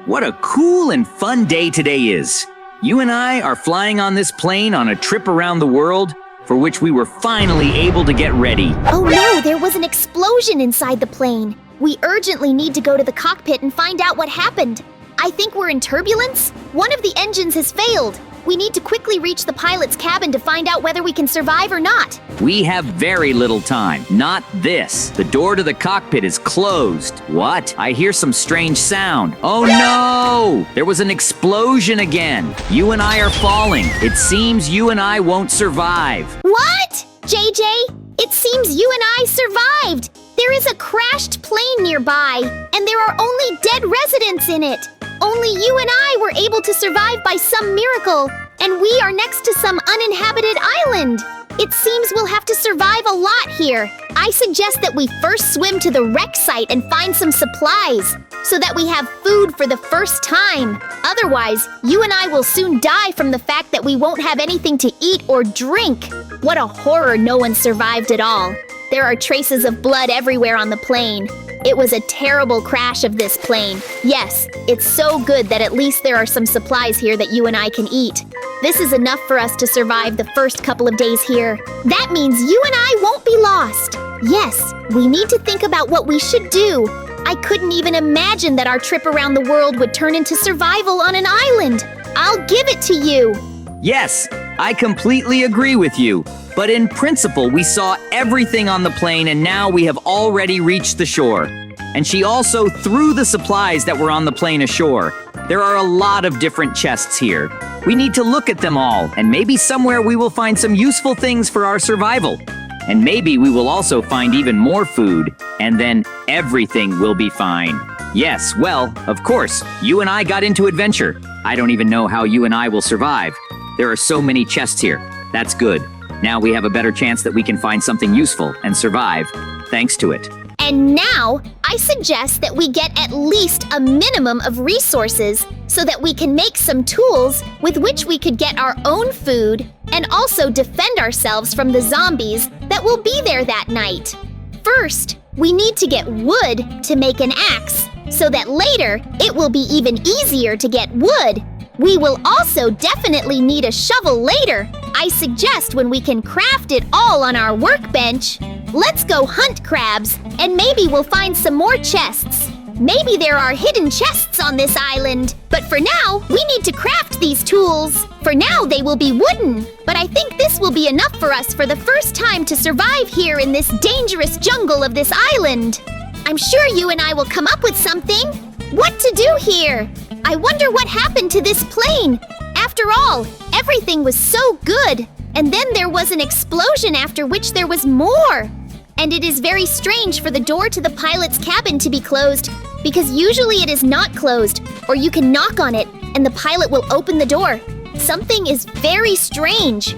What a cool and fun day today is. You and I are flying on this plane on a trip around the world, for which we were finally able to get ready. Oh no, there was an explosion inside the plane. We urgently need to go to the cockpit and find out what happened. I think we're in turbulence. One of the engines has failed. We need to quickly reach the pilot's cabin to find out whether we can survive or not. We have very little time. Not this. The door to the cockpit is closed. What? I hear some strange sound. Oh no! There was an explosion again. You and I are falling. It seems you and I won't survive. What? JJ, it seems you and I survived. There is a crashed plane nearby, and there are only dead residents in it. Only you and I were able to survive by some miracle, and we are next to some uninhabited island. It seems we'll have to survive a lot here. I suggest that we first swim to the wreck site and find some supplies, so that we have food for the first time. Otherwise, you and I will soon die from the fact that we won't have anything to eat or drink. What a horror, no one survived at all. There are traces of blood everywhere on the plane. It was a terrible crash of this plane. Yes, it's so good that at least there are some supplies here that you and I can eat. This is enough for us to survive the first couple of days here. That means you and I won't be lost. Yes, we need to think about what we should do. I couldn't even imagine that our trip around the world would turn into survival on an island. I'll give it to you. Yes, I completely agree with you. But in principle, we saw everything on the plane and now we have already reached the shore. And she also threw the supplies that were on the plane ashore. There are a lot of different chests here. We need to look at them all, and maybe somewhere we will find some useful things for our survival. And maybe we will also find even more food, and then everything will be fine. Yes, well, of course, you and I got into adventure. I don't even know how you and I will survive. There are so many chests here. That's good. Now we have a better chance that we can find something useful and survive, thanks to it. And now, I suggest that we get at least a minimum of resources so that we can make some tools with which we could get our own food and also defend ourselves from the zombies that will be there that night. First, we need to get wood to make an axe so that later it will be even easier to get wood. We will also definitely need a shovel later. I suggest when we can craft it all on our workbench, let's go hunt crabs, and maybe we'll find some more chests. Maybe there are hidden chests on this island, but for now, we need to craft these tools. For now, they will be wooden, but I think this will be enough for us for the first time to survive here in this dangerous jungle of this island. I'm sure you and I will come up with something. What to do here? I wonder what happened to this plane. After all, everything was so good, and then there was an explosion after which there was more. And it is very strange for the door to the pilot's cabin to be closed, because usually it is not closed, or you can knock on it and the pilot will open the door. Something is very strange.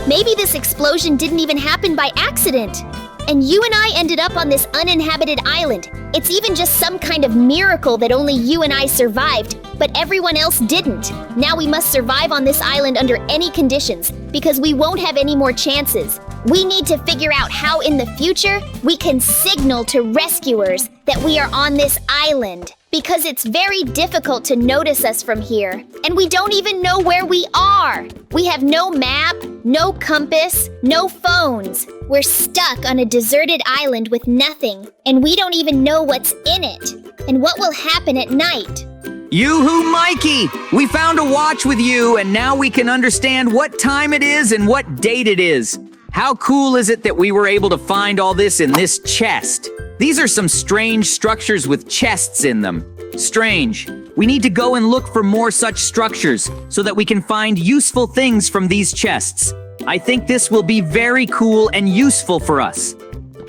Maybe this explosion didn't even happen by accident. And you and I ended up on this uninhabited island. It's even just some kind of miracle that only you and I survived, but everyone else didn't. Now we must survive on this island under any conditions, because we won't have any more chances. We need to figure out how in the future we can signal to rescuers that we are on this island, because it's very difficult to notice us from here, and we don't even know where we are. We have no map, no compass, no phones. We're stuck on a deserted island with nothing, and we don't even know what's in it, and what will happen at night. Yoo-hoo, Mikey! We found a watch with you, and now we can understand what time it is and what date it is. How cool is it that we were able to find all this in this chest? These are some strange structures with chests in them. Strange. We need to go and look for more such structures so that we can find useful things from these chests. I think this will be very cool and useful for us.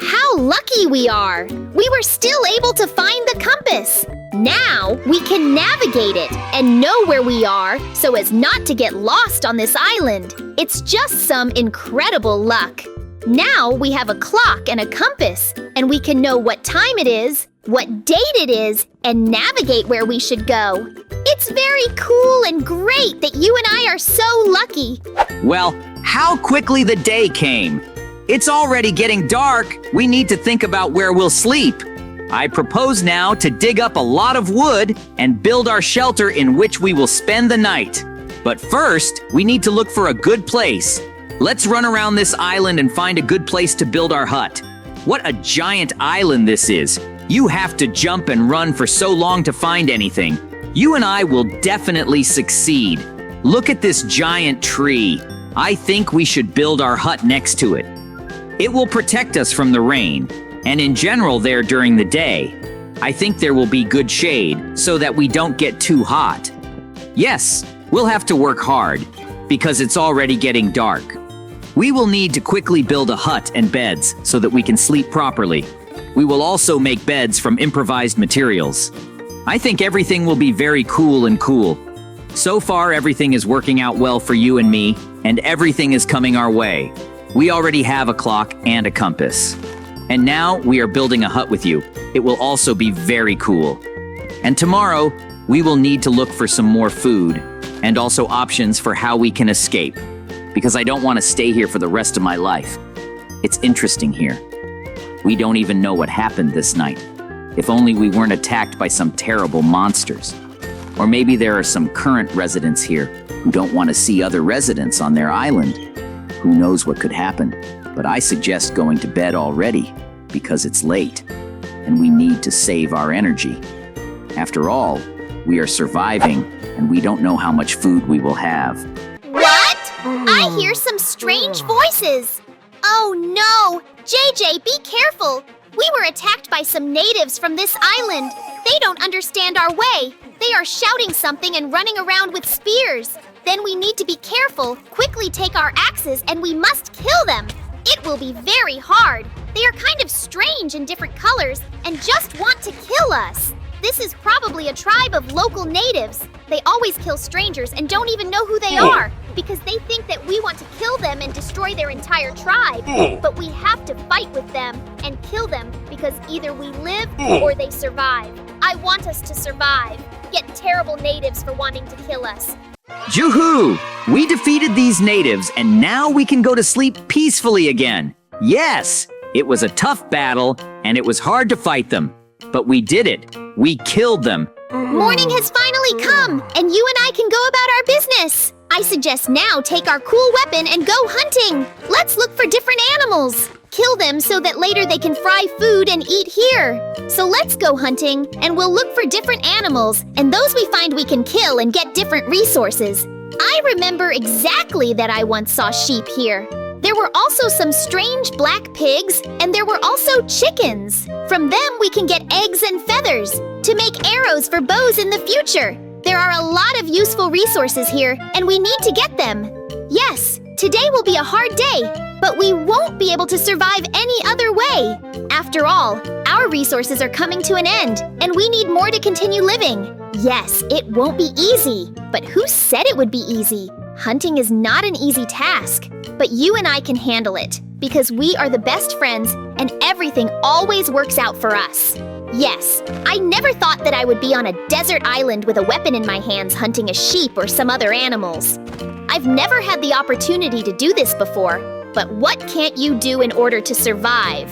How lucky we are! We were still able to find the compass. Now we can navigate it and know where we are so as not to get lost on this island. It's just some incredible luck. Now we have a clock and a compass, and we can know what time it is, what date it is, and navigate where we should go. It's very cool and great that you and I are so lucky. Well, how quickly the day came. It's already getting dark. We need to think about where we'll sleep. I propose now to dig up a lot of wood and build our shelter in which we will spend the night. But first, we need to look for a good place. Let's run around this island and find a good place to build our hut. What a giant island this is. You have to jump and run for so long to find anything. You and I will definitely succeed. Look at this giant tree. I think we should build our hut next to it. It will protect us from the rain, and in general there during the day. I think there will be good shade so that we don't get too hot. Yes, we'll have to work hard because it's already getting dark. We will need to quickly build a hut and beds so that we can sleep properly. We will also make beds from improvised materials. I think everything will be very cool and cool. So far, everything is working out well for you and me, and everything is coming our way. We already have a clock and a compass. And now we are building a hut with you. It will also be very cool. And tomorrow, we will need to look for some more food and also options for how we can escape, because I don't want to stay here for the rest of my life. It's interesting here. We don't even know what happened this night. If only we weren't attacked by some terrible monsters. Or maybe there are some current residents here who don't want to see other residents on their island. Who knows what could happen? But I suggest going to bed already because it's late and we need to save our energy. After all, we are surviving and we don't know how much food we will have. What? I hear some strange voices. Oh no! JJ, be careful! We were attacked by some natives from this island. They don't understand our way. They are shouting something and running around with spears. Then we need to be careful, quickly take our axes, and we must kill them. It will be very hard. They are kind of strange in different colors and just want to kill us. This is probably a tribe of local natives. They always kill strangers and don't even know who they are because they think that we want to kill them and destroy their entire tribe. But we have to fight with them and kill them because either we live or they survive. I want us to survive. Get terrible natives for wanting to kill us. Joo-hoo! We defeated these natives and now we can go to sleep peacefully again. Yes, it was a tough battle and it was hard to fight them. But we did it. We killed them. Morning has finally come, and you and I can go about our business. I suggest now take our cool weapon and go hunting. Let's look for different animals. Kill them so that later they can fry food and eat here. So let's go hunting, and we'll look for different animals, and those we find we can kill and get different resources. I remember exactly that I once saw sheep here. There were also some strange black pigs, and there were also chickens. From them, we can get eggs and feathers to make arrows for bows in the future. There are a lot of useful resources here, and we need to get them. Yes, today will be a hard day, but we won't be able to survive any other way. After all, our resources are coming to an end, and we need more to continue living. Yes, it won't be easy, but who said it would be easy? Hunting is not an easy task, but you and I can handle it because we are the best friends and everything always works out for us. Yes, I never thought that I would be on a desert island with a weapon in my hands hunting a sheep or some other animals. I've never had the opportunity to do this before, but what can't you do in order to survive?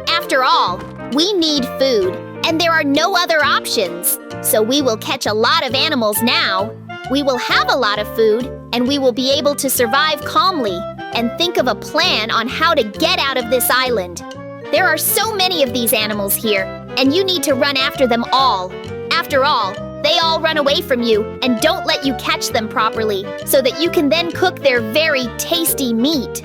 After all, we need food, and there are no other options. So we will catch a lot of animals now. We will have a lot of food, and we will be able to survive calmly and think of a plan on how to get out of this island. There are so many of these animals here, and you need to run after them all. After all, they all run away from you and don't let you catch them properly so that you can then cook their very tasty meat.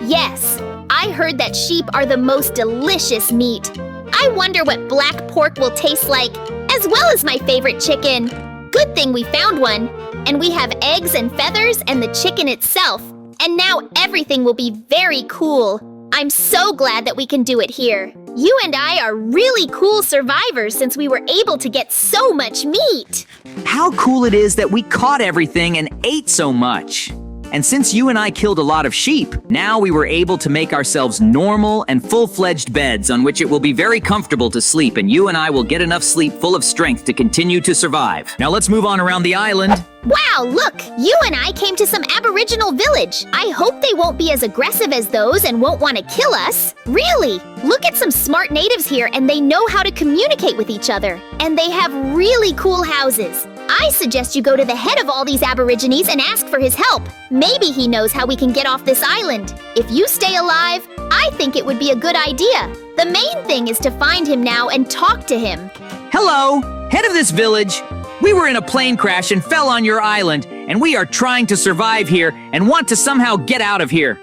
Yes, I heard that sheep are the most delicious meat. I wonder what black pork will taste like, as well as my favorite chicken. Good thing we found one, and we have eggs and feathers and the chicken itself. And now everything will be very cool. I'm so glad that we can do it here. You and I are really cool survivors since we were able to get so much meat. How cool it is that we caught everything and ate so much. And since you and I killed a lot of sheep, now we were able to make ourselves normal and full-fledged beds on which it will be very comfortable to sleep, and you and I will get enough sleep full of strength to continue to survive. Now let's move on around the island. Wow, look! You and I came to some Aboriginal village. I hope they won't be as aggressive as those and won't want to kill us. Really! Look at some smart natives here, and they know how to communicate with each other. And they have really cool houses. I suggest you go to the head of all these Aborigines and ask for his help. Maybe he knows how we can get off this island. If you stay alive, I think it would be a good idea. The main thing is to find him now and talk to him. Hello, head of this village. We were in a plane crash and fell on your island, and we are trying to survive here and want to somehow get out of here.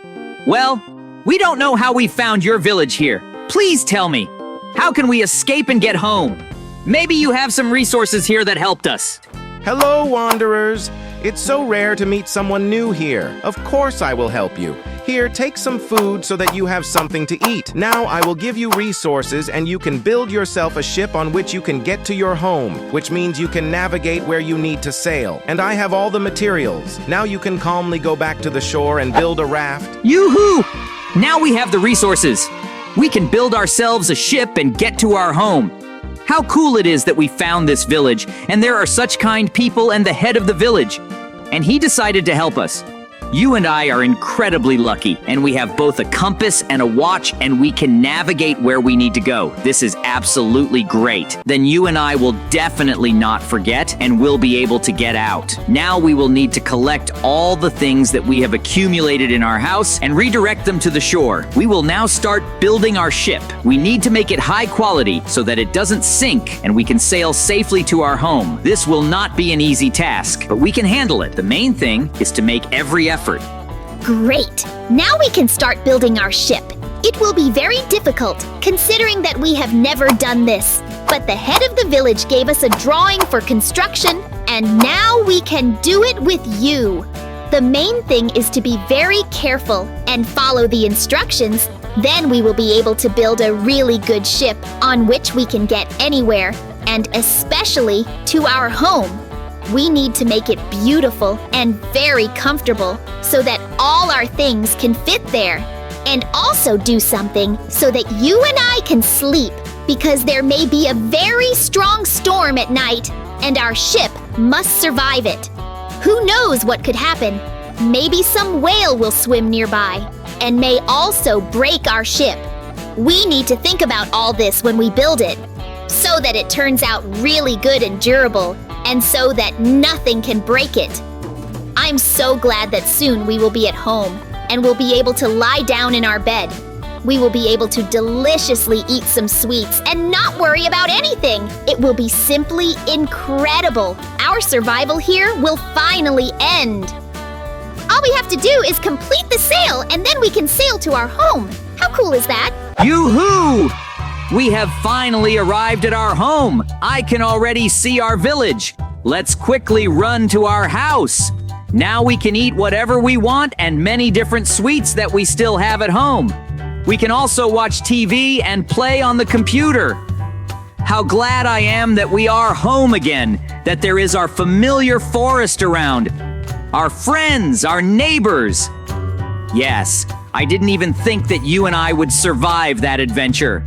Well, we don't know how we found your village here. Please tell me, how can we escape and get home? Maybe you have some resources here that helped us. Hello, wanderers. It's so rare to meet someone new here. Of course I will help you. Here, take some food so that you have something to eat. Now I will give you resources and you can build yourself a ship on which you can get to your home, which means you can navigate where you need to sail. And I have all the materials. Now you can calmly go back to the shore and build a raft. Yoo-hoo! Now we have the resources. We can build ourselves a ship and get to our home. How cool it is that we found this village, and there are such kind people and the head of the village. And he decided to help us. You and I are incredibly lucky, and we have both a compass and a watch, and we can navigate where we need to go. This is absolutely great. Then you and I will definitely not forget, and we'll be able to get out. Now we will need to collect all the things that we have accumulated in our house and redirect them to the shore. We will now start building our ship. We need to make it high quality so that it doesn't sink, and we can sail safely to our home. This will not be an easy task, but we can handle it. The main thing is to make every effort. Great! Now we can start building our ship. It will be very difficult, considering that we have never done this. But the head of the village gave us a drawing for construction, and now we can do it with you. The main thing is to be very careful and follow the instructions. Then we will be able to build a really good ship on which we can get anywhere, and especially to our home. We need to make it beautiful and very comfortable so that all our things can fit there. And also do something so that you and I can sleep, because there may be a very strong storm at night and our ship must survive it. Who knows what could happen? Maybe some whale will swim nearby and may also break our ship. We need to think about all this when we build it, so that it turns out really good and durable, and so that nothing can break it. I'm so glad that soon we will be at home and will be able to lie down in our bed. We will be able to deliciously eat some sweets and not worry about anything. It will be simply incredible. Our survival here will finally end. All we have to do is complete the sail, and then we can sail to our home. How cool is that? Yoo-hoo! We have finally arrived at our home. I can already see our village. Let's quickly run to our house. Now we can eat whatever we want and many different sweets that we still have at home. We can also watch TV and play on the computer. How glad I am that we are home again, that there is our familiar forest around, our friends, our neighbors. Yes, I didn't even think that you and I would survive that adventure.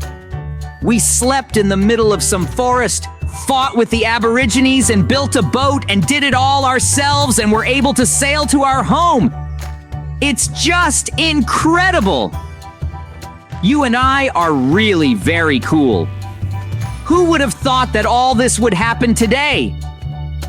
We slept in the middle of some forest, fought with the Aborigines and built a boat and did it all ourselves and were able to sail to our home. It's just incredible. You and I are really very cool. Who would have thought that all this would happen today?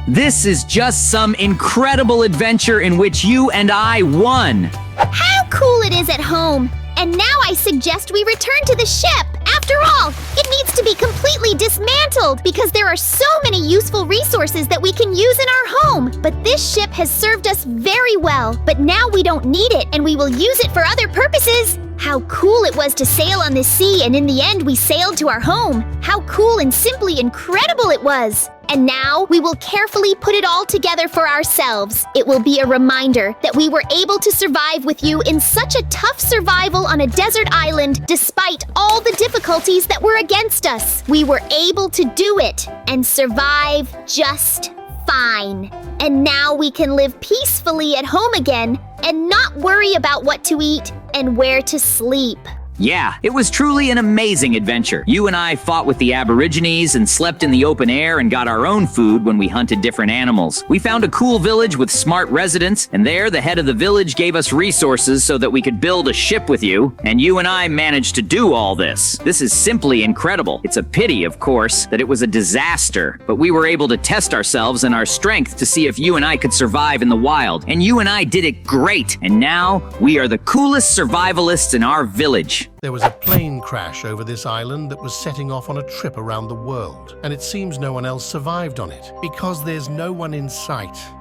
This is just some incredible adventure in which you and I won. How cool it is at home! And now I suggest we return to the ship. After all, it needs to be completely dismantled because there are so many useful resources that we can use in our home. But this ship has served us very well, but now we don't need it and we will use it for other purposes. How cool it was to sail on the sea, and in the end we sailed to our home. How cool and simply incredible it was. And now we will carefully put it all together for ourselves. It will be a reminder that we were able to survive with you in such a tough survival on a desert island despite all the difficulties that were against us. We were able to do it and survive just Fine. And now we can live peacefully at home again and not worry about what to eat and where to sleep. Yeah, it was truly an amazing adventure. You and I fought with the Aborigines and slept in the open air and got our own food when we hunted different animals. We found a cool village with smart residents, and there the head of the village gave us resources so that we could build a ship with you, and you and I managed to do all this. This is simply incredible. It's a pity, of course, that it was a disaster, but we were able to test ourselves and our strength to see if you and I could survive in the wild, and you and I did it great, and now we are the coolest survivalists in our village. There was a plane crash over this island that was setting off on a trip around the world, and it seems no one else survived on it because there's no one in sight.